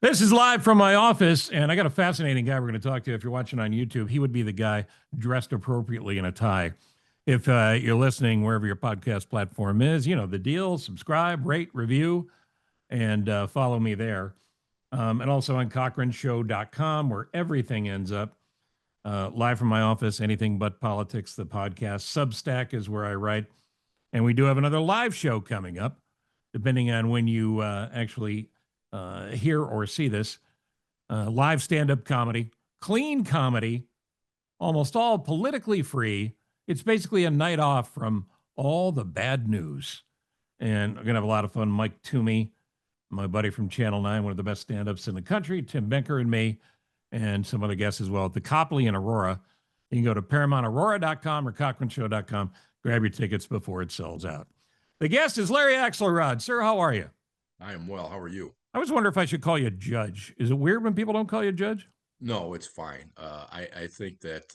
This is live from my office, and I got a fascinating guy we're going to talk to. If you're watching on YouTube, he would be the guy dressed appropriately in a tie. If you're listening wherever your podcast platform is, you know the deal. Subscribe, rate, review, and follow me there. And also on CochranShow.com, where everything ends up. Live from my office, anything but politics, the podcast. Substack is where I write. And we do have another live show coming up, depending on when you actually hear or see this. Live stand-up comedy, clean comedy, almost all politically free. It's basically a night off from all the bad news. And I'm going to have a lot of fun. Mike Toomey, my buddy from Channel 9, one of the best stand-ups in the country, Tim Benker and me, and some other guests as well at the Copley in Aurora. You can go to ParamountAurora.com or CochranShow.com. Grab your tickets before it sells out. The guest is Larry Axelrood. Sir, how are you? I am well. How are you? I was wondering if I should call you Judge. Is it weird when people don't call you Judge? No, it's fine. I think that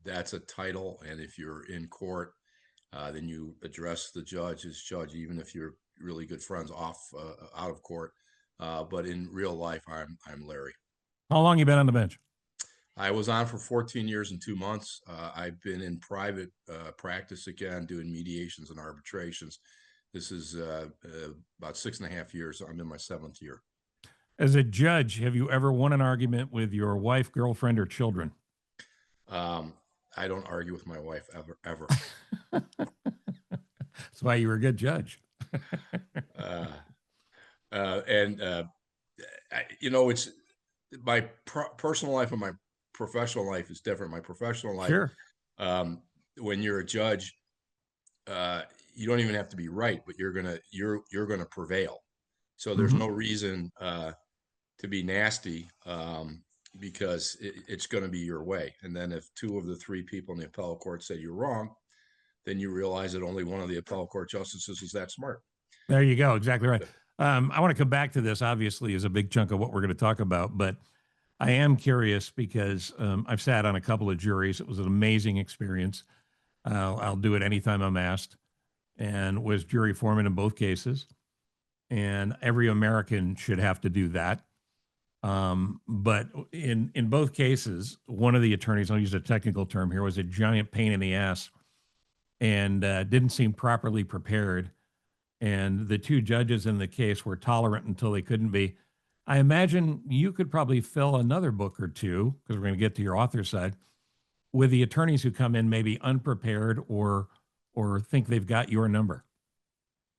that's a title, and if you're in court, then you address the judge as judge, even if you're really good friends out of court. But in real life, I'm Larry. How long you been on the bench? I was on for 14 years and 2 months. I've been in private practice again, doing mediations and arbitrations. This is about 6.5 years. I'm in my 7th year. As a judge, have you ever won an argument with your wife, girlfriend, or children? I don't argue with my wife ever. That's why you were a good judge. It's my personal life and my professional life is different. My professional life, sure. When you're a judge, you don't even have to be right, but you're gonna prevail. So there's no reason to be nasty because it's going to be your way. And then if 2 of the 3 people in the appellate court say you're wrong, then you realize that only one of the appellate court justices is that smart. There you go. Exactly right. I want to come back to this, obviously, is a big chunk of what we're going to talk about. But I am curious because I've sat on a couple of juries. It was an amazing experience. I'll do it anytime I'm asked, and was jury foreman in both cases. And every American should have to do that. But in both cases, one of the attorneys, I'll use a technical term here, was a giant pain in the ass and didn't seem properly prepared. And the 2 judges in the case were tolerant until they couldn't be. I imagine you could probably fill another book or 2, because we're going to get to your author side, with the attorneys who come in maybe unprepared or think they've got your number.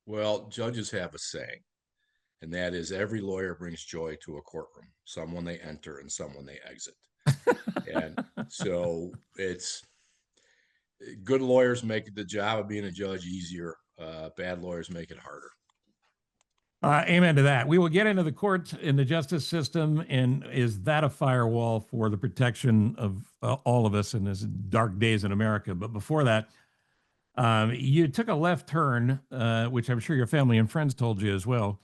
Well, judges have a saying, and that is every lawyer brings joy to a courtroom, some when they enter and some when they exit. And so it's good lawyers make the job of being a judge easier. Bad lawyers make it harder. Amen to that. We will get into the courts and the justice system, and is that a firewall for the protection of all of us in these dark days in America? But before that, you took a left turn, which I'm sure your family and friends told you as well.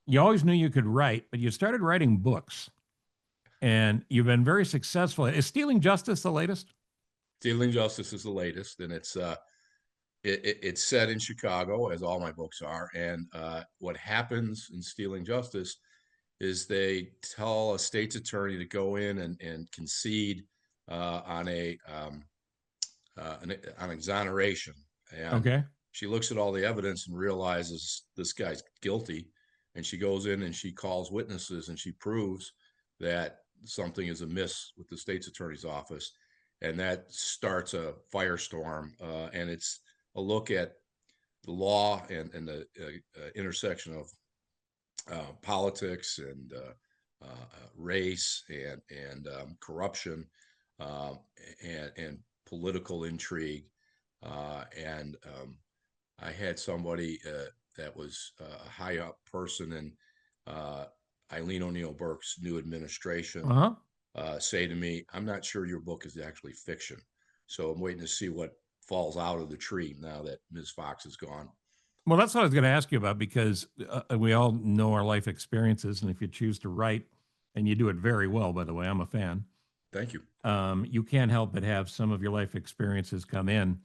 You always knew you could write, but you started writing books, and you've been very successful. Is Stealing Justice the latest? Stealing Justice is the latest, and it's set in Chicago, as all my books are. And what happens in Stealing Justice is they tell a state's attorney to go in and concede on exoneration. And okay. She looks at all the evidence and realizes this guy's guilty. And she goes in and she calls witnesses and she proves that something is amiss with the state's attorney's office. And that starts a firestorm. And it's a look at the law and the intersection of politics and race and corruption and political intrigue. I had somebody that was a high up person in Eileen O'Neill Burke's new administration say to me, "I'm not sure your book is actually fiction." So I'm waiting to see what falls out of the tree now that Ms. Fox is gone. Well, that's what I was going to ask you about, because we all know our life experiences. And if you choose to write, and you do it very well, by the way, I'm a fan. Thank you. You can't help but have some of your life experiences come in.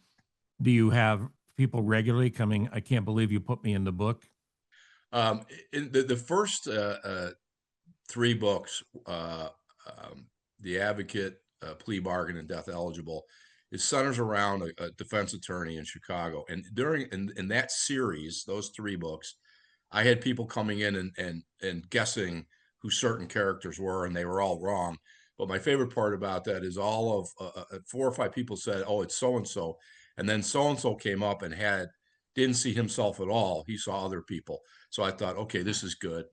Do you have people regularly coming, "I can't believe you put me in the book"? In the first three books, The Advocate, Plea Bargain, and Death Eligible. It centers around a defense attorney in Chicago. And in that series, those three books, I had people coming in and guessing who certain characters were, and they were all wrong. But my favorite part about that is all of 4 or 5 people said, "Oh, it's so and so," and then so and so came up and didn't see himself at all. He saw other people. So I thought, okay, this is good.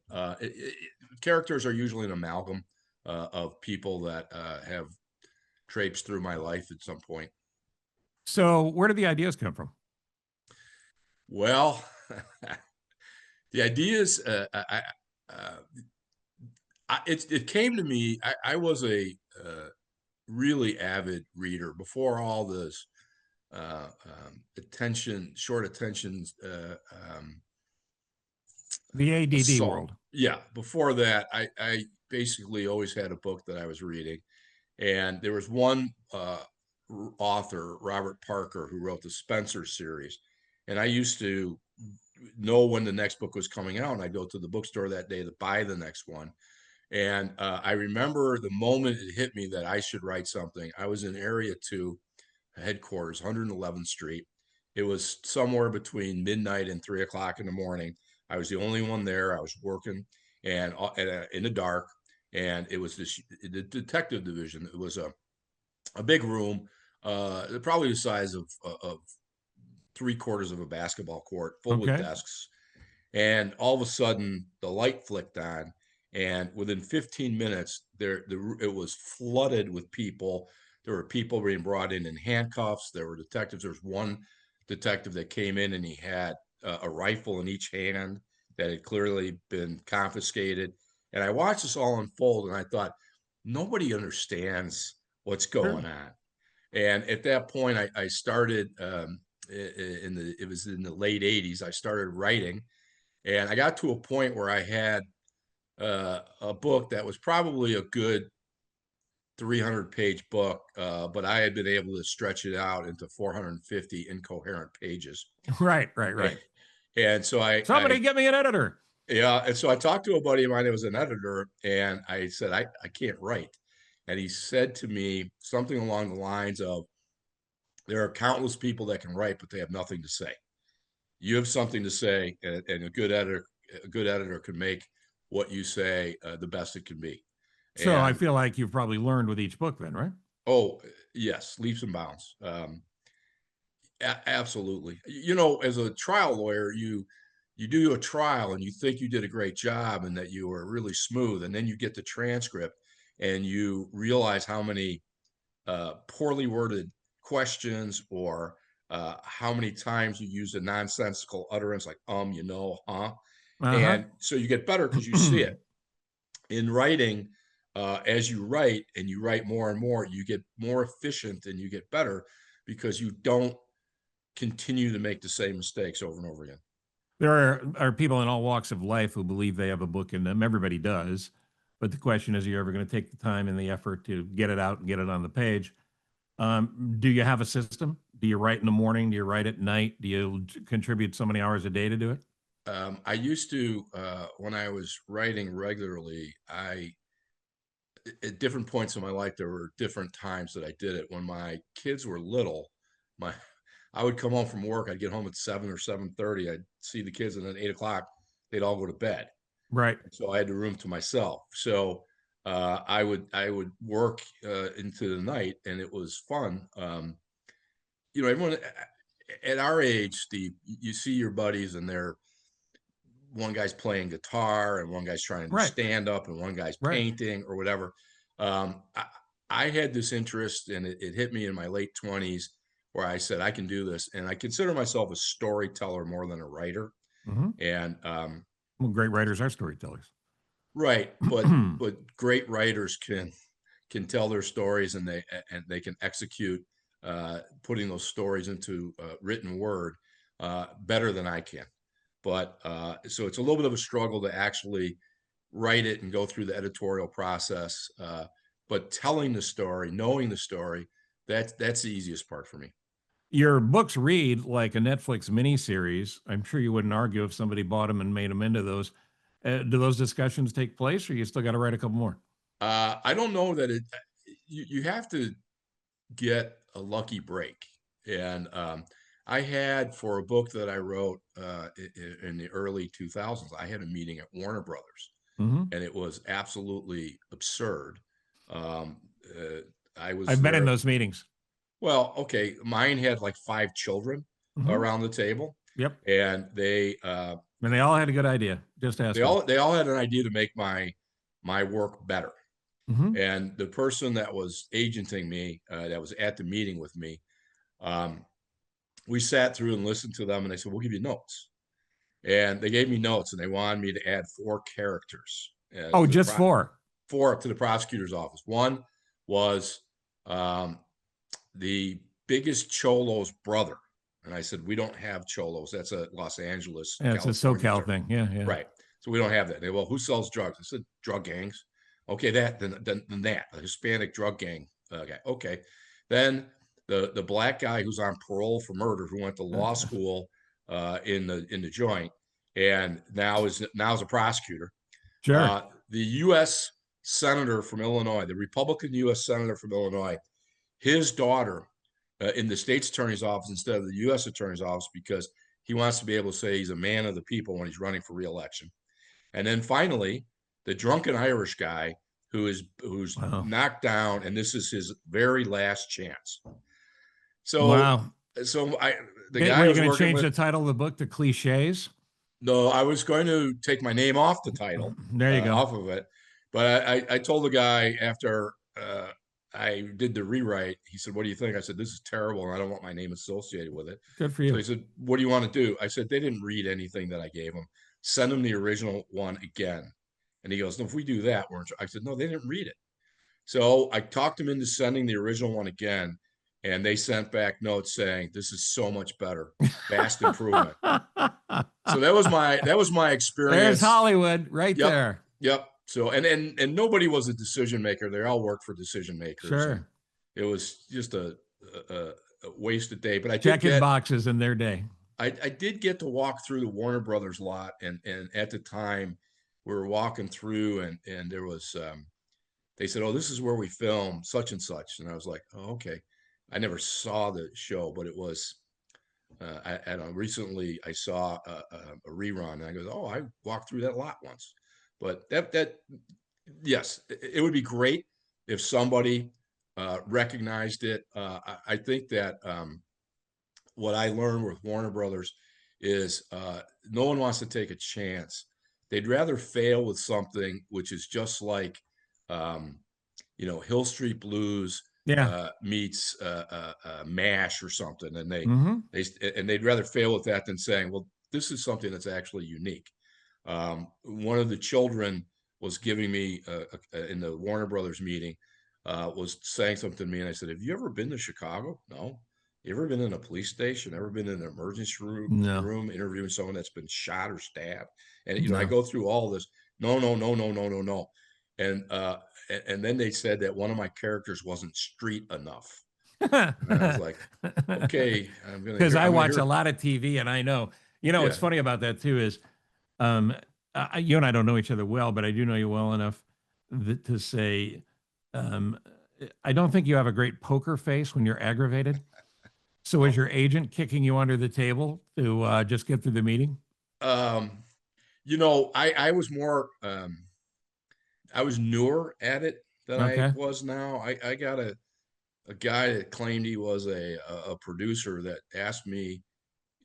Characters are usually an amalgam of people that have traipsed through my life at some point. So where did the ideas come from? Well, the ideas, it came to me. I was a really avid reader before all this short attentions, The ADD assault. world. Yeah, before that, I basically always had a book that I was reading, and there was one author, Robert Parker, who wrote the Spencer series, and I used to know when the next book was coming out, and I'd go to the bookstore that day to buy the next one. And I remember the moment it hit me that I should write something. I was in Area 2 headquarters, 111th Street. It was somewhere between midnight and 3 o'clock in the morning. I was the only one there. I was working and in the dark, and it was the detective division. It was a big room, probably the size of 3/4 of a basketball court, full with desks. And all of a sudden, the light flicked on, and within 15 minutes, it was flooded with people. There were people being brought in handcuffs. There were detectives. There was one detective that came in, and he had a rifle in each hand that had clearly been confiscated. And I watched this all unfold, and I thought, nobody understands what's going on. And at that point, I started it was in the late 80s. I started writing, and I got to a point where I had a book that was probably a good 300-page book, but I had been able to stretch it out into 450 incoherent pages. Right. And so Somebody get me an editor. Yeah. And so I talked to a buddy of mine that was an editor, and I said, I can't write. And he said to me something along the lines of, there are countless people that can write, but they have nothing to say. You have something to say, and a good editor can make what you say the best it can be. So I feel like you've probably learned with each book then, right? Oh, yes, leaps and bounds. Absolutely. As a trial lawyer, you do a trial and you think you did a great job and that you were really smooth, and then you get the transcript and you realize how many poorly worded questions or how many times you use a nonsensical utterance like huh. And so you get better because you see it. In writing, as you write and you write more and more, you get more efficient and you get better because you don't continue to make the same mistakes over and over again. There are people in all walks of life who believe they have a book in them. Everybody does. But the question is, are you ever going to take the time and the effort to get it out and get it on the page? Do you have a system? Do you write in the morning? Do you write at night? Do you contribute so many hours a day to do it? I used to, when I was writing regularly, at different points in my life, there were different times that I did it. When my kids were little, I would come home from work. I'd get home at 7 or 7:30. I'd see the kids, and then 8 o'clock, they'd all go to bed. Right. So I had the room to myself. So I would work into the night, and it was fun. Everyone at our age, Steve, you see your buddies, and one guy's playing guitar, and one guy's trying to stand up, and one guy's painting or whatever. I had this interest, and it hit me in my late 20s, where I said, I can do this. And I consider myself a storyteller more than a writer. And well, great writers are storytellers. Right. But great writers can tell their stories, and they can execute putting those stories into written word better than I can. But so it's a little bit of a struggle to actually write it and go through the editorial process. But telling the story, knowing the story, that's the easiest part for me. Your books read like a Netflix miniseries. I'm sure you wouldn't argue if somebody bought them and made them into those. Do those discussions take place, or you still got to write a couple more? I don't know that you have to get a lucky break. And I had, for a book that I wrote in the early 2000s, I had a meeting at Warner Brothers, Hmm. and it was absolutely absurd. Um, uh, I was I've been in there. those meetings. Well, okay, mine had like 5 children Hmm. around the table, Yep. and And they all had a good idea. Just ask them. they all had an idea to make my work better. Hmm. And the person that was agenting me, that was at the meeting with me, um, we sat through and listened to them, and they said, "We'll give you notes." And they gave me notes, and they wanted me to add 4 characters Oh, just four. to the prosecutor's office. One was um, the biggest cholo's brother, and I said, "We don't have cholos. That's a Los Angeles, Yeah, it's a California SoCal term, thing. Yeah, yeah. right? So we don't have that." They, "Well, who sells drugs?" I said, "Drug gangs." Okay, then that a Hispanic drug gang guy. Okay, then the black guy who's on parole for murder, who went to law school in the joint, and now is a prosecutor. Sure. The U.S. senator from Illinois, the Republican U.S. senator from Illinois, his daughter in the state's attorney's office instead of the U.S. attorney's office, because he wants to be able to say he's a man of the people when he's running for reelection. And then finally, the drunken Irish guy who's Wow. knocked down, and this is his very last chance. So, Wow. so the Okay, guy were I you was going to working change with. the title of the book to Cliches? No, I was going to take my name off the title, There you go. off of it, but I told the guy after I did the rewrite. He said, "What do you think?" I said, "This is terrible, and I don't want my name associated with it." Good for So you. he said, "What do you want to do?" I said, "They didn't read anything that I gave them. Send them the original one again." And he goes, "No, if we do that, we're." I said, "No, they didn't read it." So I talked them into sending the original one again, and they sent back notes saying, "This is so much better, vast improvement." So that was my There's experience. Hollywood right Yep, there. yep. So and nobody was a decision maker. They all worked for decision makers, and Sure. it was just a wasted day. But Checking boxes in their day. I did get to walk through the Warner Brothers lot, and at the time we were walking through, and there was they said, "Oh, this is where we film such and such," and I was like, "Oh, okay." I never saw the show, but it was recently I saw a rerun, and I go, "Oh, I walked through that lot once." But yes, it would be great if somebody recognized it. I think that what I learned with Warner Brothers is no one wants to take a chance. They'd rather fail with something which is just like, um, Hill Street Blues Yeah. meets MASH or something, and Hmm. they'd rather fail with that than saying, "Well, this is something that's actually unique." One of the children was giving me in the Warner Brothers meeting was saying something to me, and I said, "Have you ever been to Chicago?" "No." "You ever been in a police station? Ever been in an emergency No, room interviewing someone that's been shot or stabbed?" And I no. go through all this. No, no, no, no, no, no, no. And and then they said that one of my characters wasn't street enough. And I was like, "Okay, Because I I'm gonna watch a hear." lot of TV and I know, what's Yeah. funny about that too is um, you and I don't know each other well, but I do know you well enough to say, um, I don't think you have a great poker face when you're aggravated. So is Oh. your agent kicking you under the table to just get through the meeting? Um, I was more I was newer at it than I Okay. was now. I got a guy that claimed he was a producer that asked me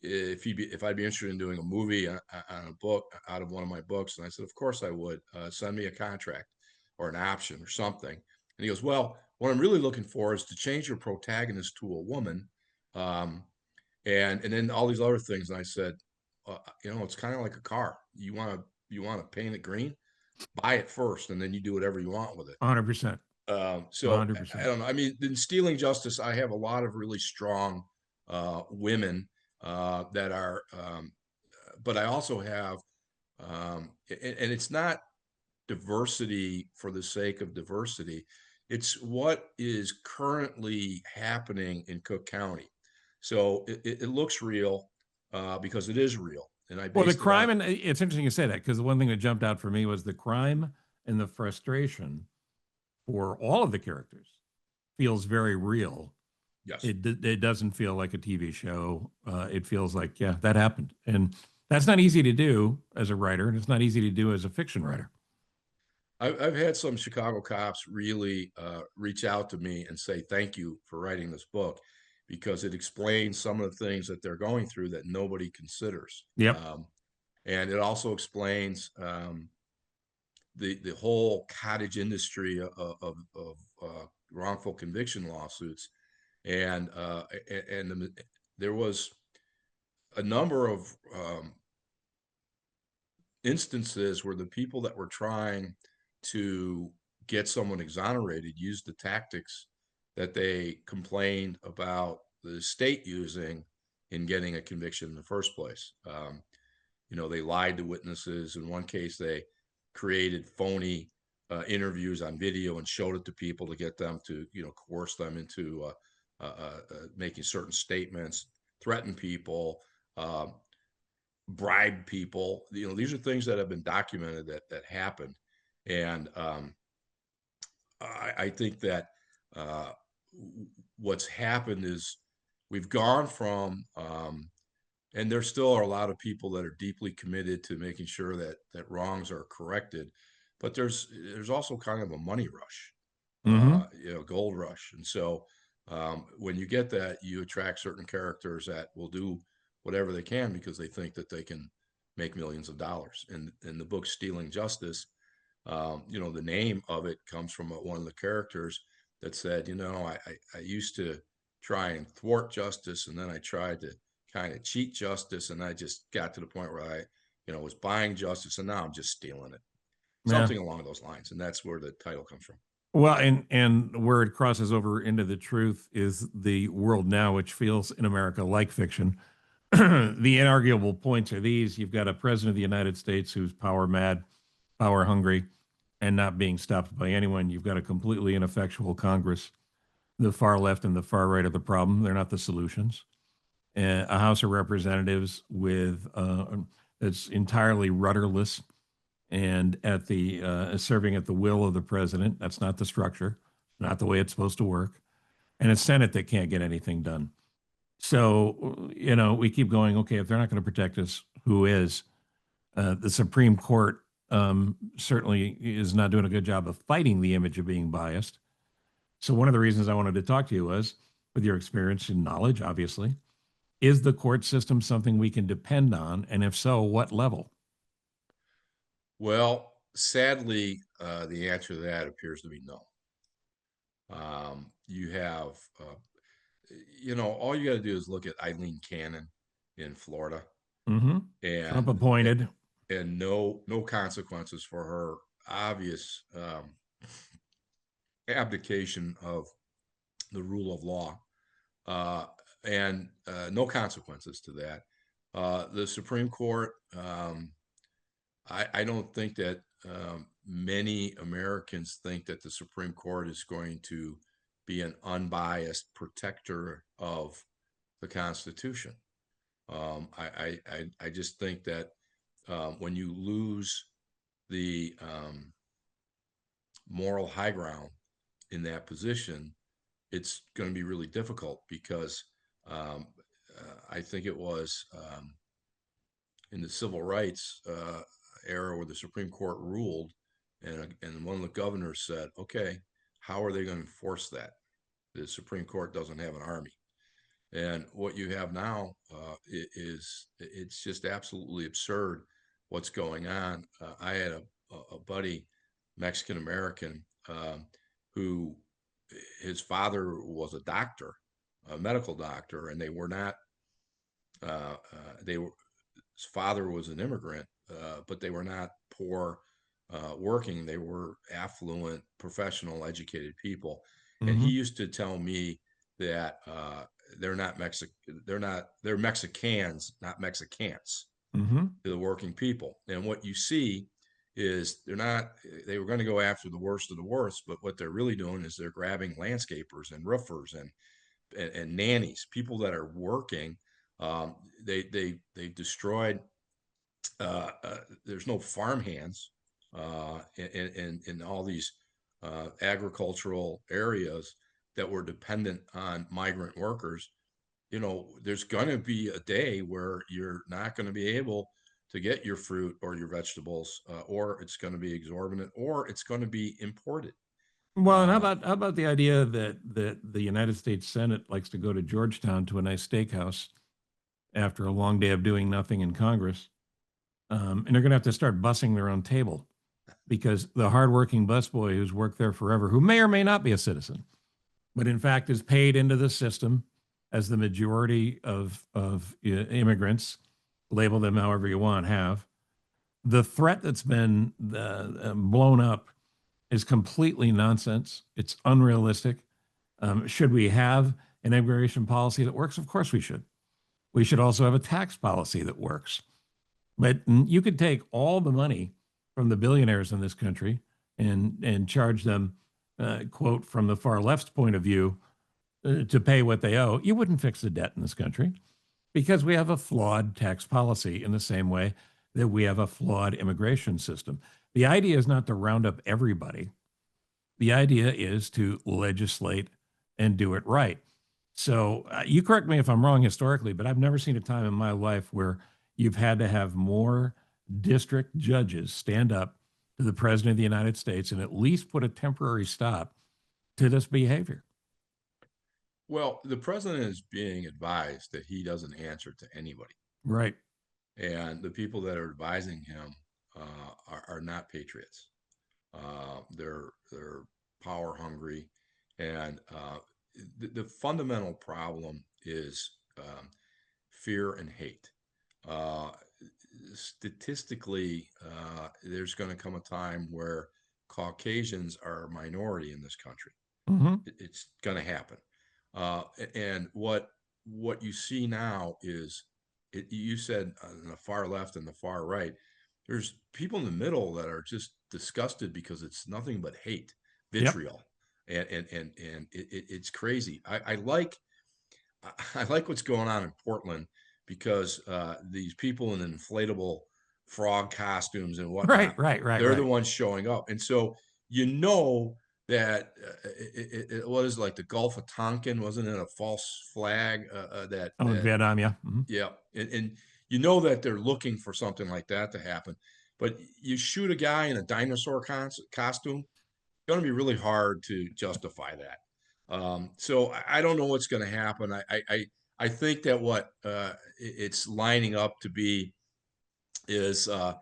if I'd be interested in doing a movie on a book out of one of my books, and I said, "Of course I would. Send me a contract or an option or something." And he goes, "Well, what I'm really looking for is to change your protagonist to a woman, um, and then all these other things." And I said, it's kind of like a car. You want to paint it green, buy it first, and then you do whatever you want with it." 100%. So I 100%. don't know. I mean, in Stealing Justice, I have a lot of really strong women that are, but I also have, and it's not diversity for the sake of diversity. It's what is currently happening in Cook County. So it looks real because it is real. And I Well, the based it on, crime, and it's interesting you say that because the one thing that jumped out for me was the crime and the frustration for all of the characters feels very real. yes. It doesn't feel like a TV show. It feels like, yeah, that happened. And that's not easy to do as a writer, and it's not easy to do as a fiction writer. I've had some Chicago cops really reach out to me and say, thank you for writing this book because it explains some of the things that they're going through that nobody considers. Yep. And it also explains the whole cottage industry of wrongful conviction lawsuits. And, there was a number of instances where the people that were trying to get someone exonerated used the tactics that they complained about the state using in getting a conviction in the first place. They lied to witnesses. In one case, they created phony interviews on video and showed it to people to get them to, coerce them into making certain statements, threaten people, bribe people. These are things that have been documented that happened. And I think that what's happened is we've gone from, and there still are a lot of people that are deeply committed to making sure that wrongs are corrected, but there's also kind of a money rush, Mm-hmm. gold rush. And so when you get that, you attract certain characters that will do whatever they can because they think that they can make millions of dollars. And in the book Stealing Justice, the name of it comes from one of the characters that said, I used to try and thwart justice, and then I tried to kind of cheat justice, and I just got to the point where I, was buying justice, and now I'm just stealing it. Yeah. Something along those lines, and that's where the title comes from. Well, and where it crosses over into the truth is the world now, which feels in America like fiction. The inarguable points are these: you've got a president of the United States who's power mad, power hungry, and not being stopped by anyone. You've got a completely ineffectual Congress. The far left and the far right are the problem; they're not the solutions. A House of Representatives with that's entirely rudderless and at the serving at the will of the president. That's not the structure, not the way it's supposed to work. And a Senate that can't get anything done. So, we keep going, okay, if they're not going to protect us, who is? The Supreme Court certainly is not doing a good job of fighting the image of being biased. So, one of the reasons I wanted to talk to you was, with your experience and knowledge, obviously, is the court system something we can depend on? And if so, what level? Well, sadly, the answer to that appears to be no. You have, all you got to do is look at Eileen Cannon in Florida, Mm-hmm. Trump and appointed. and no consequences for her obvious abdication of the rule of law, and no consequences to that. The Supreme Court, I don't think that many Americans think that the Supreme Court is going to be an unbiased protector of the Constitution. I just think that when you lose the moral high ground in that position, it's going to be really difficult because I think it was in the civil rights era where the Supreme Court ruled, and one of the governors said, "Okay, how are they going to enforce that? The Supreme Court doesn't have an army." And what you have now is it's just absolutely absurd what's going on. I had a buddy, Mexican American, who his father was a doctor, a medical doctor, and they were not. They were his father was an immigrant, but they were not poor working. They were affluent, professional, educated people. And he Mm-hmm. used to tell me that they're Mexicans, not Mexicans, Mm-hmm. to the working people. And what you see is they were going to go after the worst of the worst, but what they're really doing is they're grabbing landscapers and roofers and nannies, people that are working. They destroyed there's no farmhands in all these agricultural areas that were dependent on migrant workers. There's going to be a day where you're not going to be able to get your fruit or your vegetables, or it's going to be exorbitant, or it's going to be imported. Well, and Uh, how about the idea that the United States Senate likes to go to Georgetown to a nice steakhouse after a long day of doing nothing in Congress, and they're going to have to start bussing their own table because the hardworking busboy who's worked there forever, who may or may not be a citizen, but in fact is paid into the system as the majority of immigrants, label them however you want, have. The threat that's been blown up is completely nonsense. It's unrealistic. Should we have an immigration policy that works? Of course we should. We should also have a tax policy that works. But you could take all the money from the billionaires in this country and charge them, quote, from the far left's point of view, to pay what they owe. You wouldn't fix the debt in this country because we have a flawed tax policy in the same way that we have a flawed immigration system. The idea is not to round up everybody. The idea is to legislate and do it right. So you correct me if I'm wrong historically, but I've never seen a time in my life where you've had to have more district judges stand up to the president of the United States and at least put a temporary stop to this behavior. well, the president is being advised that he doesn't answer to anybody, Right. and the people that are advising him are not patriots. They're power hungry, and the fundamental problem is fear and hate. Uh, Statistically, there's going to come a time where Caucasians are a minority in this country. Mm-hmm. It's going to happen. And what you see now is, you said on the far left and the far right, there's people in the middle that are just disgusted because it's nothing but hate, Yep. vitriol, and it's crazy. I like what's going on in Portland because these people in inflatable frog costumes and Right. whatnot, Right. Right. they're the Right. ones showing up. And so, you know, that it was like the Gulf of Tonkin, wasn't it a false flag Oh, in Vietnam, yeah. Mm-hmm. yeah. And you know that they're looking for something like that to happen. But you shoot a guy in a dinosaur costume, it's going to be really hard to justify that. So I don't know what's going to happen. I think that what it's lining up to be is to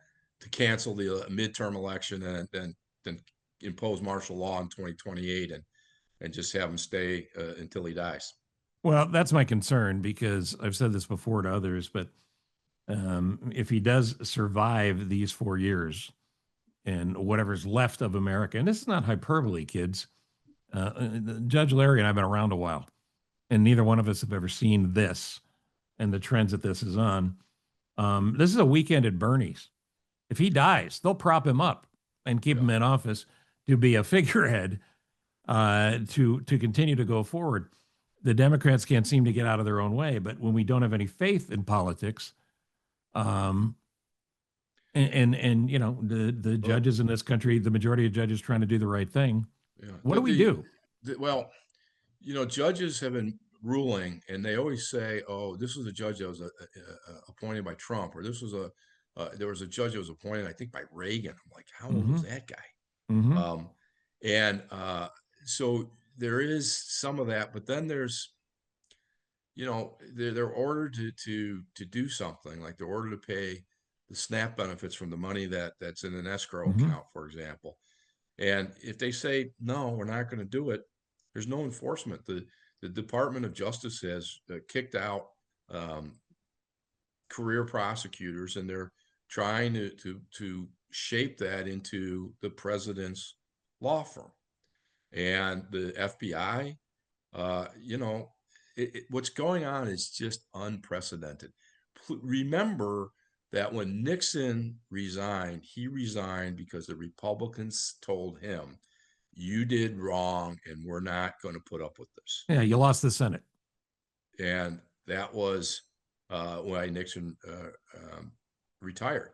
cancel the midterm election and then impose martial law in 2028 and just have him stay until he dies. Well, that's my concern because I've said this before to others, but if he does survive these 4 years and whatever's left of America, and this is not hyperbole, kids. Judge Larry and I have been around a while, and neither one of us have ever seen this and the trends that this is on. This is a weekend at Bernie's. If he dies, they'll prop him up and keep him in office to be a figurehead to continue to go forward. The Democrats can't seem to get out of their own way, but when we don't have any faith in politics, um, and you know the judges in this country, the majority of judges trying to do the right thing. Yeah. What do we do? Well, judges have been ruling, and they always say, "Oh, this was a judge that was appointed by Trump," or "This was there was a judge that was appointed, I think, by Reagan." I'm like, "How old Mm-hmm. was that guy?" Mm-hmm. And so there is some of that, but then there's, they're ordered to do something, like they're ordered to pay the SNAP benefits from the money that's in an escrow Mm-hmm. account, for example. And if they say, no, we're not going to do it, there's no enforcement. The Department of Justice has kicked out career prosecutors, and they're trying to shape that into the president's law firm. And the FBI, what's going on is just unprecedented. Remember that when Nixon resigned, he resigned because the Republicans told him, "You did wrong, and we're not going to put up with this." Yeah, you lost the Senate. And that was why Nixon retire.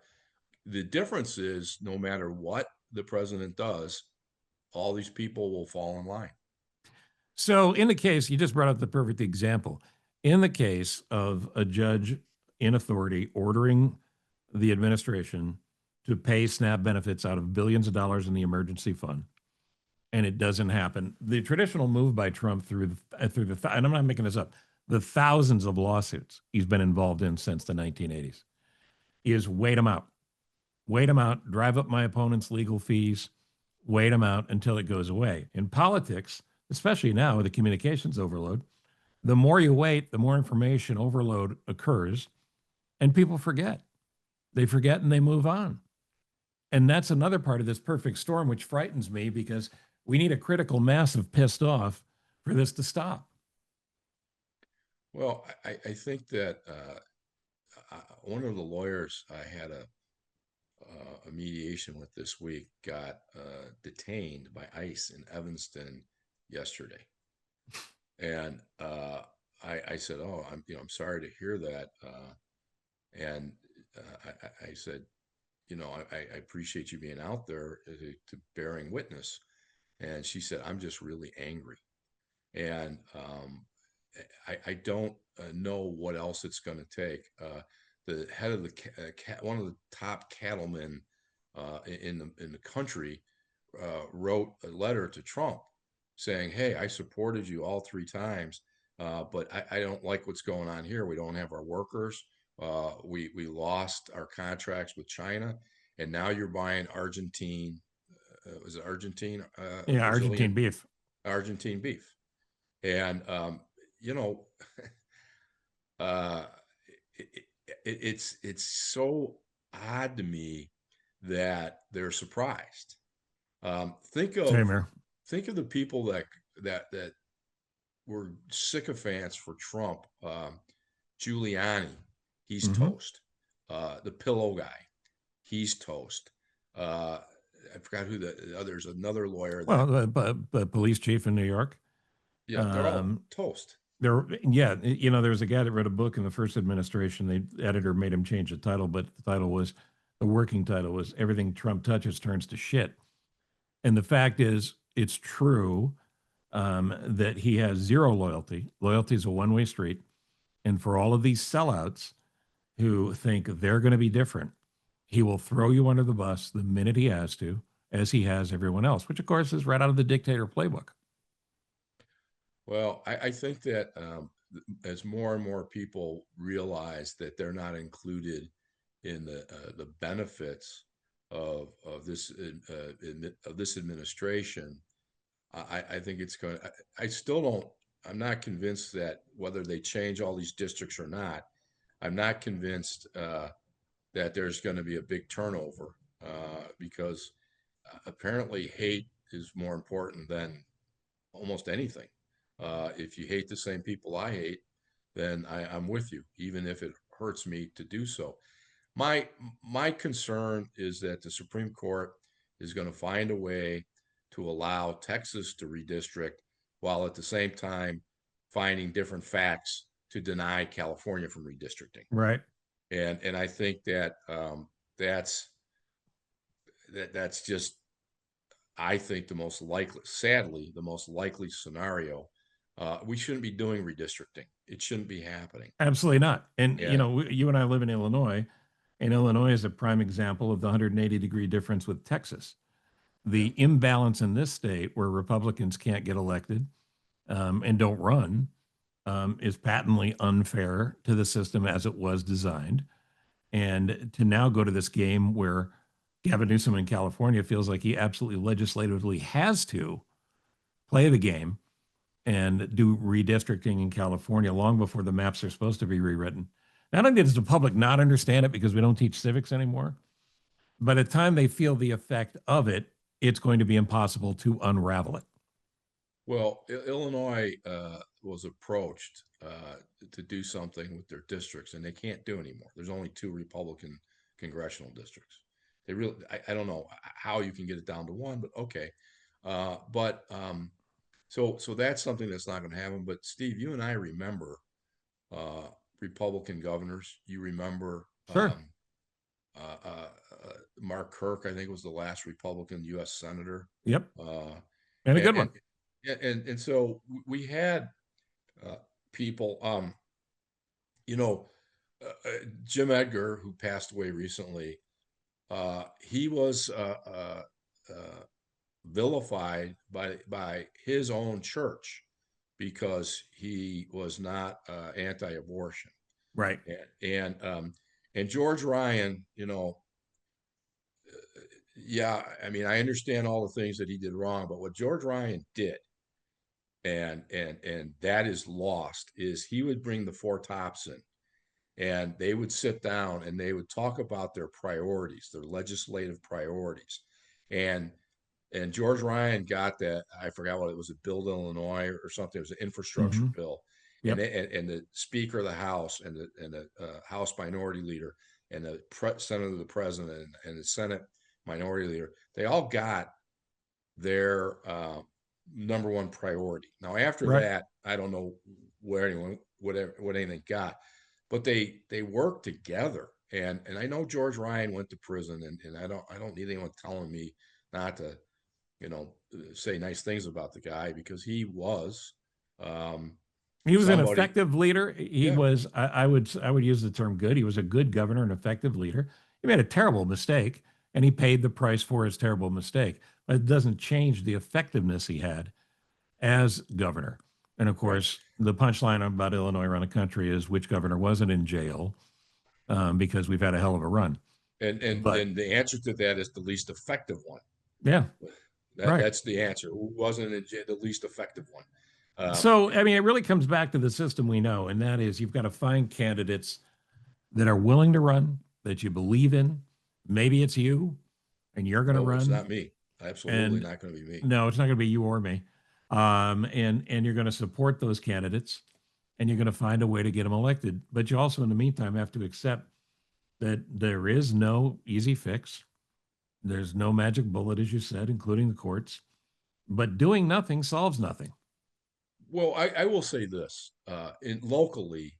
The difference is no matter what the president does, all these people will fall in line. So, in the case, you just brought up the perfect example. In the case of a judge in authority ordering the administration to pay SNAP benefits out of billions of dollars in the emergency fund, and it doesn't happen, the traditional move by Trump and I'm not making this up, the thousands of lawsuits he's been involved in since the 1980s is wait them out, drive up my opponent's legal fees, wait them out until it goes away. In politics, especially now with the communications overload, the more you wait, the more information overload occurs, and people forget. They forget and they move on. And that's another part of this perfect storm, which frightens me because we need a critical mass of pissed off for this to stop. Well, I think that one of the lawyers I had a mediation with this week got detained by ICE in Evanston yesterday, and I said, "Oh, I'm sorry to hear that," and I said, I appreciate you being out there to bearing witness, and she said, "I'm just really angry," and I don't know what else it's going to take. The head of one of the top cattlemen in the country wrote a letter to Trump saying, "Hey, I supported you all 3 times, but I don't like what's going on here. We don't have our workers. We lost our contracts with China, and now you're buying Argentine. Was it Argentine? Yeah, Argentine Brazilian beef. Argentine beef." And you know, uh, it's so odd to me that they're surprised. Think Same of here. the people that were sycophants for Trump. Giuliani, he's Mm-hmm. toast. The pillow guy, he's toast. I forgot who the other's another lawyer Well, that, the police chief in New York. yeah, they're all Um, toast. there was a guy that wrote a book in the first administration. The editor made him change the title, but the working title was "Everything Trump Touches Turns to Shit." And the fact is, it's true that he has zero loyalty. Loyalty is a one-way street. And for all of these sellouts who think they're going to be different, he will throw you under the bus the minute he has to, as he has everyone else, which of course is right out of the dictator playbook. Well, I think that as more and more people realize that they're not included in the benefits of this administration, I think it's going. I still don't. I'm not convinced that whether they change all these districts or not. I'm not convinced that there's going to be a big turnover because apparently hate is more important than almost anything. If you hate the same people I hate, then I'm with you, even if it hurts me to do so. My my concern is that the Supreme Court is going to find a way to allow Texas to redistrict, while at the same time finding different facts to deny California from redistricting. Right. And I think that that's that's just, I think, the most likely, sadly, the most likely scenario. We shouldn't be doing redistricting. It shouldn't be happening. Absolutely not. And, And you and I live in Illinois, and Illinois is a prime example of the 180-degree difference with Texas. yeah, The imbalance in this state where Republicans can't get elected and don't run is patently unfair to the system as it was designed. And to now go to this game where Gavin Newsom in California feels like he absolutely legislatively has to play the game and do redistricting in California long before the maps are supposed to be rewritten. Not only does the public not understand it because we don't teach civics anymore, by the time they feel the effect of it, it's going to be impossible to unravel it. well, Illinois was approached to do something with their districts, and they can't do anymore. There's only 2 Republican congressional districts. They really, I don't know how you can get it down to 1, but okay. But so that's something that's not going to happen. But Steve, you and I remember uh, Republican governors. You remember Sure. Mark Kirk, I think, was the last Republican U.S. senator. Yep. Uh, And a and, good one. and so we had people, you know, Jim Edgar, who passed away recently, he was vilified by his own church because he was not anti-abortion. Right. And George Ryan, yeah, I mean, I understand all the things that he did wrong, but what George Ryan did, and that is lost, is he would bring the Four Tops in, and they would sit down and they would talk about their priorities, their legislative priorities, and George Ryan got that. I forgot what it was, a bill to Illinois or something. It was an infrastructure Mm-hmm. bill, Yep. and the Speaker of the House and the House Minority Leader and the Senator, the President, and the Senate Minority Leader, they all got their number one priority. Now, after Right. that, I don't know where anyone what anything got, but they worked together. And I know George Ryan went to prison, and I don't need anyone telling me not to say nice things about the guy, because he was um, He was an somebody. effective leader. He Yeah, was, I would use the term good. He was a good governor, an effective leader. He made a terrible mistake and he paid the price for his terrible mistake. But it doesn't change the effectiveness he had as governor. And of right. course, the punchline about Illinois around the country is which governor wasn't in jail, because we've had a hell of a run. But And the answer to that is the least effective one. yeah, right. That's the answer. Who wasn't the least effective one? Um, So, I mean, it really comes back to the system we know, and that is you've got to find candidates that are willing to run, that you believe in. Maybe it's you and you're going to no, it's run. not me. Absolutely And not going to be me. no, it's not going to be you or me. And you're going to support those candidates and you're going to find a way to get them elected. But you also, in the meantime, have to accept that there is no easy fix. There's no magic bullet, as you said, including the courts. But doing nothing solves nothing. Well, I will say this: in locally,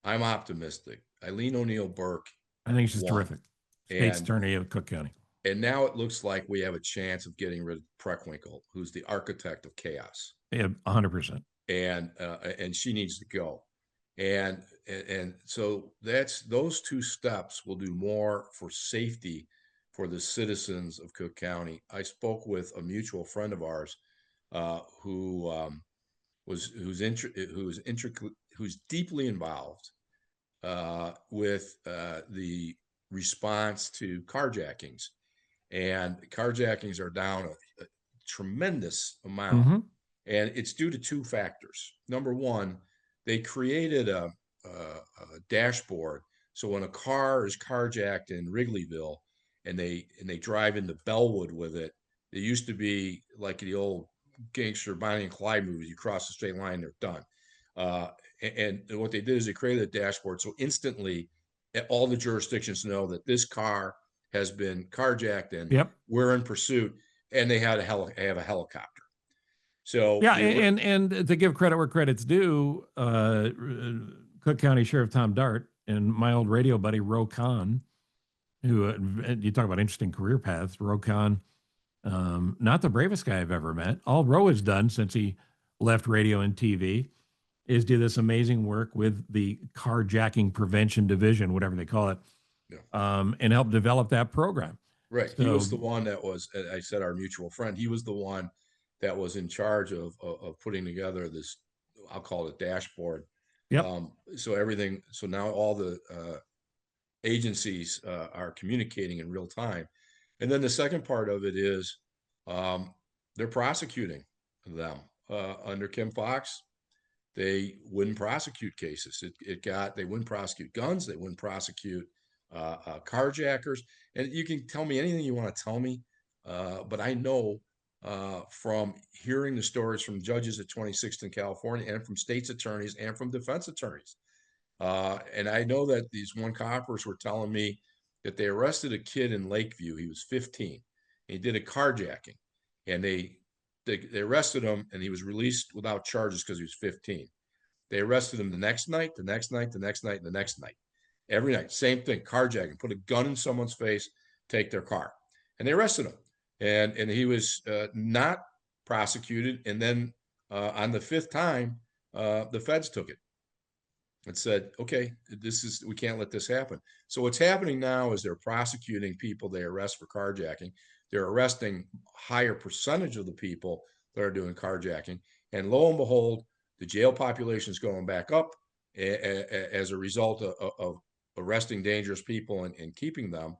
I'm optimistic. Eileen O'Neill Burke I think she's won, terrific. State's and attorney of Cook County. now it looks like we have a chance of getting rid of Preckwinkle, who's the architect of chaos, Yeah, 100%. and she needs to go. And so that's those two steps will do more for safety for the citizens of Cook County. I spoke with a mutual friend of ours, who who's deeply involved with the response to carjackings, and carjackings are down a tremendous amount, Mm-hmm. and it's due to two factors. Number one, they created a dashboard, so when a car is carjacked in Wrigleyville and they drive into Bellwood with it, it used to be like the old gangster Bonnie and Clyde movies. You cross the straight line, they're done. Uh, and what they did is they created a dashboard, so instantly all the jurisdictions know that this car has been carjacked and Yep. we're in pursuit. And they have a helicopter. So Yeah, the and to give credit where credit's due, Cook County Sheriff Tom Dart and my old radio buddy Ro Khan, who you talk about interesting career paths. Ro Khan, not the bravest guy I've ever met. All Ro has done since he left radio and TV is do this amazing work with the carjacking prevention division, whatever they call it, yeah, and help develop that program. right. He So, was the one that was, I said, our mutual friend. He was the one that was in charge of putting together this, I'll call it, dashboard. yep. So now all the agencies are communicating in real time. And then the second part of it is they're prosecuting them. Under Kim Fox, they wouldn't prosecute cases. They wouldn't prosecute guns. They wouldn't prosecute carjackers. And you can tell me anything you want to tell me, but I know from hearing the stories from judges at 26th in California, and from state's attorneys, and from defense attorneys. And I know that these one coppers were telling me that they arrested a kid in Lakeview. He was 15. He did a carjacking, and they arrested him, and he was released without charges because he was 15. They arrested him the next night, the next night, the next night, and the next night. every night. Same thing, carjacking, put a gun in someone's face, take their car. And they arrested him. And he was not prosecuted. And then on the fifth time, the feds took it and said, okay, we can't let this happen. So what's happening now is they're prosecuting people they arrest for carjacking. They're arresting higher percentage of the people that are doing carjacking. And lo and behold, the jail population is going back up as a result of arresting dangerous people and keeping them.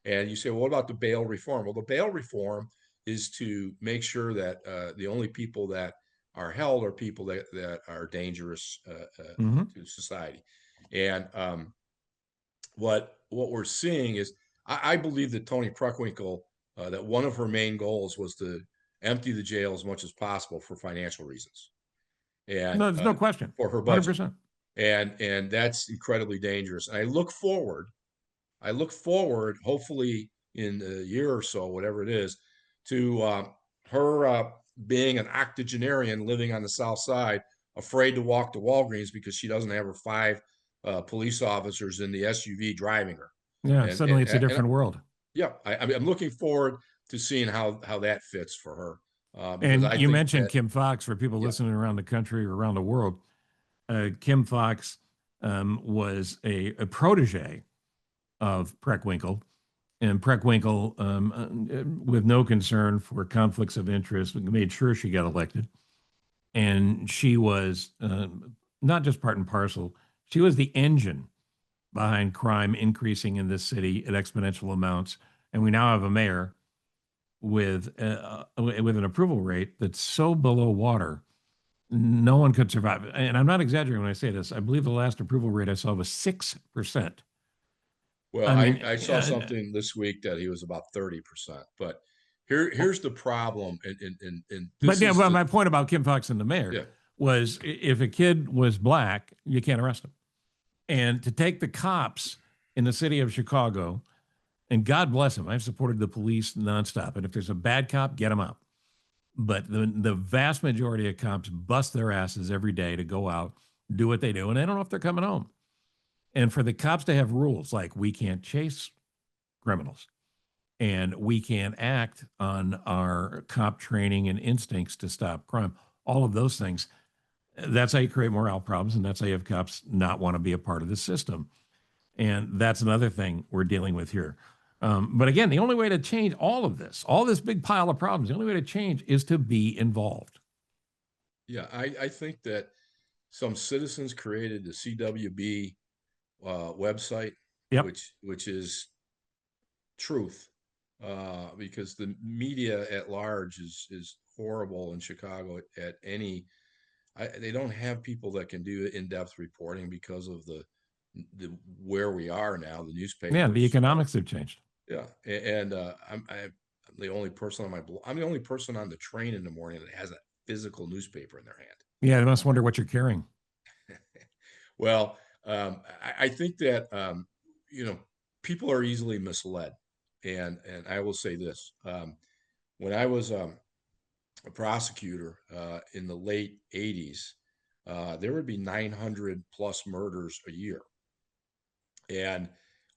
And you say, well, what about the bail reform? Well, the bail reform is to make sure that the only people that are held are people that are dangerous to society. And what we're seeing is, I believe that Toni Preckwinkle, that one of her main goals was to empty the jail as much as possible for financial reasons. And no, there's no question. For her budget. 100%. And that's incredibly dangerous. And I look forward, hopefully in a year or so, whatever it is, to her being an octogenarian living on the South Side, afraid to walk to Walgreens because she doesn't have her 5 police officers in the SUV driving her. Yeah, suddenly it's a different world. Yeah, I'm looking forward to seeing how that fits for her. And you mentioned Kim Foxx. For people listening around the country or around the world, Kim Foxx was a protege of Preckwinkle. And Preckwinkle, with no concern for conflicts of interest, made sure she got elected. And she was not just part and parcel, she was the engine behind crime increasing in this city at exponential amounts. And we now have a mayor with an approval rate that's so below water, no one could survive. And I'm not exaggerating when I say this. I believe the last approval rate I saw was 6%. Well, I saw something this week that he was about 30%. But here's the problem. But my point about Kim Foxx and the mayor was, if a kid was black, you can't arrest him. And to take the cops in the city of Chicago, and God bless them, I've supported the police nonstop. And if there's a bad cop, get him out. But the vast majority of cops bust their asses every day to go out, do what they do, and they don't know if they're coming home. And for the cops to have rules like, we can't chase criminals and we can't act on our cop training and instincts to stop crime, all of those things, that's how you create morale problems. And that's how you have cops not want to be a part of the system. And that's another thing we're dealing with here. But again, the only way to change all of this, all this big pile of problems, the only way to change is to be involved. Yeah, I think that some citizens created the CWB website, which is truth, because the media at large is horrible in Chicago. They don't have people that can do in-depth reporting because of the where we are now, the newspapers. Yeah, the economics have changed. Yeah, and I'm the only person on I'm the only person on the train in the morning that has a physical newspaper in their hand. Yeah, I must wonder what you're carrying. Well, I think that people are easily misled, and I will say this: when I was a prosecutor in the late '80s, there would be 900 plus murders a year, and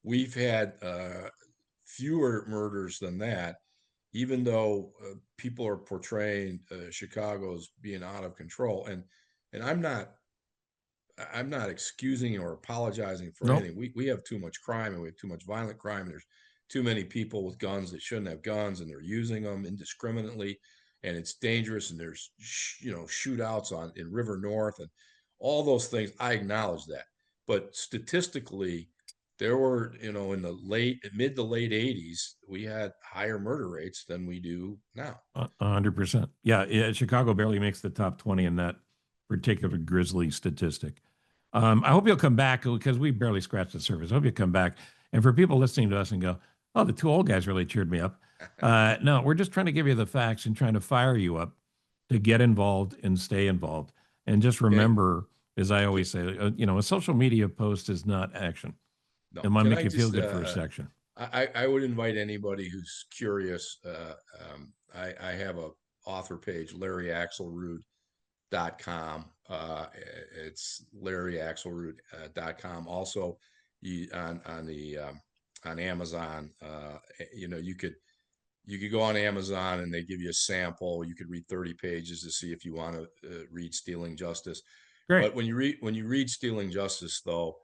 we've had fewer murders than that. Even though people are portraying Chicago as being out of control, and I'm not excusing or apologizing for anything. We have too much crime, and we have too much violent crime. There's too many people with guns that shouldn't have guns, and they're using them indiscriminately, and it's dangerous. And there's shootouts in River North and all those things. I acknowledge that, but statistically, there were in the mid to late '80s, we had higher murder rates than we do now. 100%. Yeah, Chicago barely makes the top 20 in that particular grisly statistic. I hope you'll come back, because we barely scratched the surface. I hope you come back. And for people listening to us and go, oh, the two old guys really cheered me up. No, we're just trying to give you the facts and trying to fire you up to get involved and stay involved. And just remember, as I always say, a social media post is not action. No. It might make you feel good for a section. I would invite anybody who's curious. I have a author page, Larry Axelrood.com. It's LarryAxelrood.com. Also, on Amazon. You could go on Amazon and they give you a sample. You could read 30 pages to see if you want to read Stealing Justice. Great. But when you read Stealing Justice, though,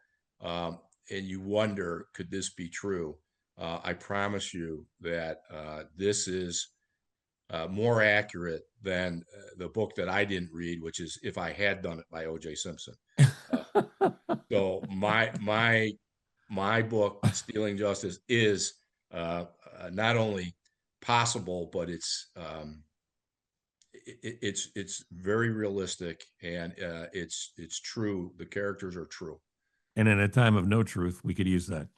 and you wonder, could this be true? I promise you that this is more accurate than the book that I didn't read, which is If I Had Done It by O.J. Simpson. So my book, Stealing Justice, is not only possible, but it's very realistic, and it's true. The characters are true. And in a time of no truth, we could use that.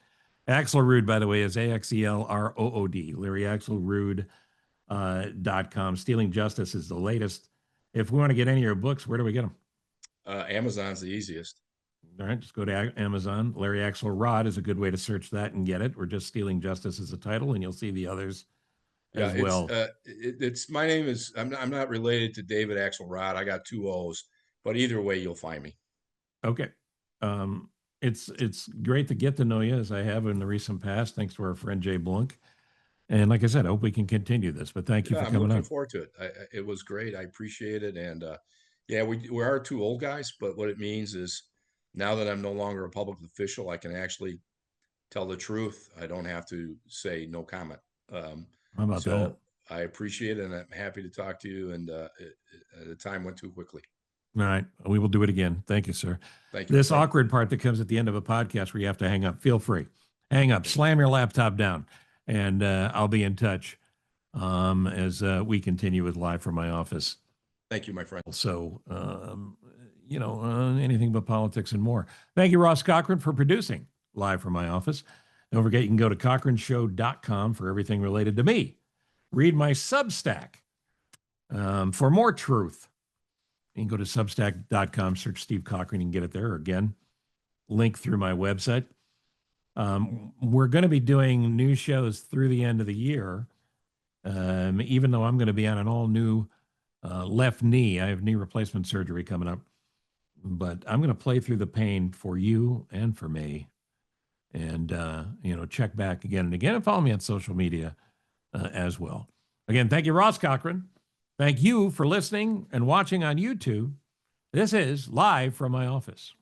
Axelrood, by the way, is AXELROOD. Larry Axelrood .com. Stealing Justice is the latest. If we want to get any of your books, where do we get them? Amazon's the easiest. All right, just go to Amazon. Larry Axelrod is a good way to search that and get it, or just Stealing Justice as a title, and you'll see the others as well. It's my name is, I'm not related to David Axelrod. I got 2 O's, but either way, you'll find me. Okay. It's great to get to know you, as I have in the recent past, thanks to our friend Jay Blunk. And like I said, I hope we can continue this, but thank you for coming on. I'm looking forward to it. It was great. I appreciate it. And we are 2 old guys, but what it means is now that I'm no longer a public official, I can actually tell the truth. I don't have to say no comment. How about that? I appreciate it, and I'm happy to talk to you. And the time went too quickly. All right. We will do it again. Thank you, sir. Thank you. This awkward part that comes at the end of a podcast where you have to hang up, feel free. Hang up, slam your laptop down, and I'll be in touch as we continue with Live from My Office. Thank you, my friend. So, anything but politics and more. Thank you, Ross Cochran, for producing Live from My Office. Don't forget, you can go to cochranshow.com for everything related to me. Read my Substack for more truth. You can go to substack.com, search Steve Cochran, and get it there. Or again, link through my website. We're going to be doing new shows through the end of the year, even though I'm going to be on an all-new left knee. I have knee replacement surgery coming up. But I'm going to play through the pain for you and for me. And, check back again and again, and follow me on social media as well. Again, thank you, Ross Cochran. Thank you for listening and watching on YouTube. This is Live from My Office.